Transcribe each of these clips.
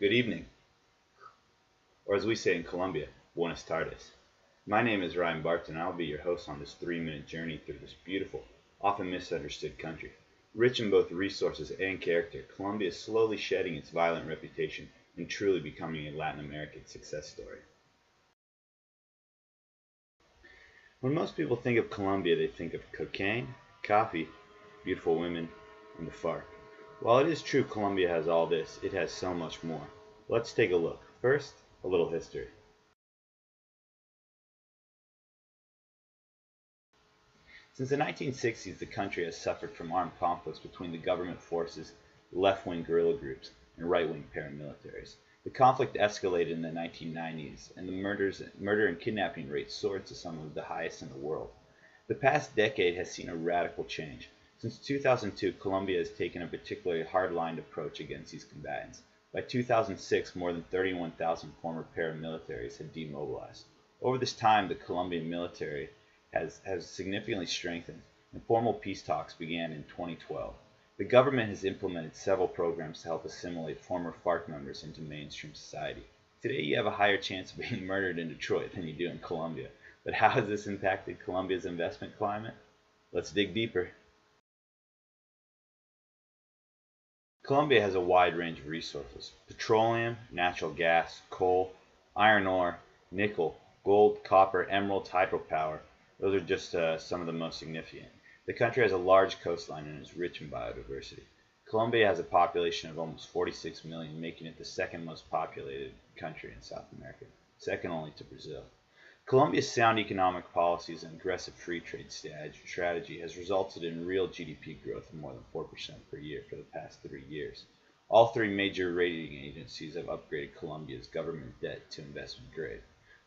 Good evening, or as we say in Colombia, buenas tardes. My name is Ryan Barton, and I'll be your host on this 3-minute journey through this beautiful, often misunderstood country. Rich in both resources and character, Colombia is slowly shedding its violent reputation and truly becoming a Latin American success story. When most people think of Colombia, they think of cocaine, coffee, beautiful women, and the FARC. While it is true Colombia has all this, it has so much more. Let's take a look. First, a little history. Since the 1960s, the country has suffered from armed conflicts between the government forces, left-wing guerrilla groups, and right-wing paramilitaries. The conflict escalated in the 1990s, and the murder and kidnapping rates soared to some of the highest in the world. The past decade has seen a radical change. Since 2002, Colombia has taken a particularly hard-lined approach against these combatants. By 2006, more than 31,000 former paramilitaries had demobilized. Over this time, the Colombian military has significantly strengthened, and formal peace talks began in 2012. The government has implemented several programs to help assimilate former FARC members into mainstream society. Today you have a higher chance of being murdered in Detroit than you do in Colombia. But how has this impacted Colombia's investment climate? Let's dig deeper. Colombia has a wide range of resources: petroleum, natural gas, coal, iron ore, nickel, gold, copper, emeralds, hydropower. Those are just some of the most significant. The country has a large coastline and is rich in biodiversity. Colombia has a population of almost 46 million, making it the second most populated country in South America, second only to Brazil. Colombia's sound economic policies and aggressive free trade strategy has resulted in real GDP growth of more than 4% per year for the past 3 years. All three major rating agencies have upgraded Colombia's government debt to investment grade.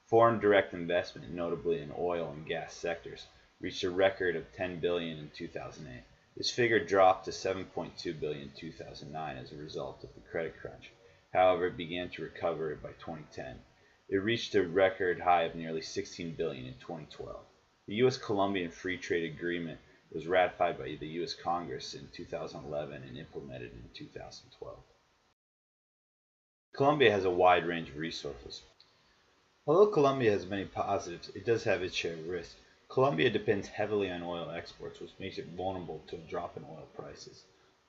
Foreign direct investment, notably in oil and gas sectors, reached a record of $10 billion in 2008. This figure dropped to $7.2 billion in 2009 as a result of the credit crunch. However, it began to recover by 2010. It reached a record high of nearly $16 billion in 2012. The U.S.-Colombian Free Trade Agreement was ratified by the U.S. Congress in 2011 and implemented in 2012. Colombia has a wide range of resources. Although Colombia has many positives, it does have its share of risk. Colombia depends heavily on oil exports, which makes it vulnerable to a drop in oil prices.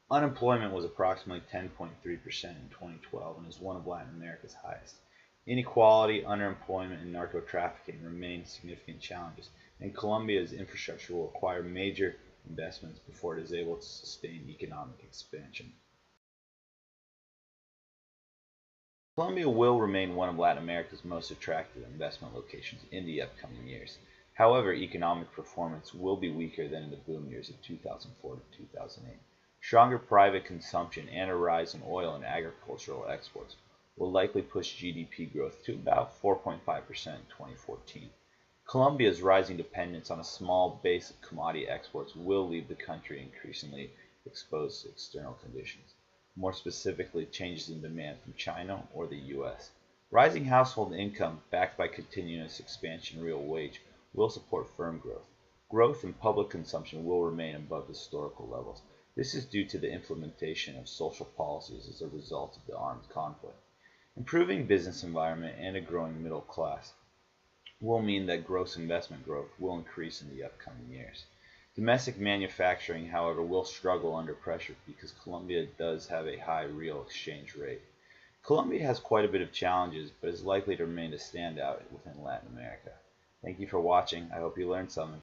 Unemployment was approximately 10.3% in 2012 and is one of Latin America's highest. Inequality, underemployment, and narco-trafficking remain significant challenges, and Colombia's infrastructure will require major investments before it is able to sustain economic expansion. Colombia will remain one of Latin America's most attractive investment locations in the upcoming years. However, economic performance will be weaker than in the boom years of 2004 to 2008. Stronger private consumption and a rise in oil and agricultural exports will likely push GDP growth to about 4.5% in 2014. Colombia's rising dependence on a small base of commodity exports will leave the country increasingly exposed to external conditions. More specifically, changes in demand from China or the U.S. Rising household income, backed by continuous expansion in real wage, will support firm growth. Growth in public consumption will remain above historical levels. This is due to the implementation of social policies as a result of the armed conflict. Improving business environment and a growing middle class will mean that gross investment growth will increase in the upcoming years. Domestic manufacturing, however, will struggle under pressure because Colombia does have a high real exchange rate. Colombia has quite a bit of challenges, but is likely to remain a standout within Latin America. Thank you for watching. I hope you learned something.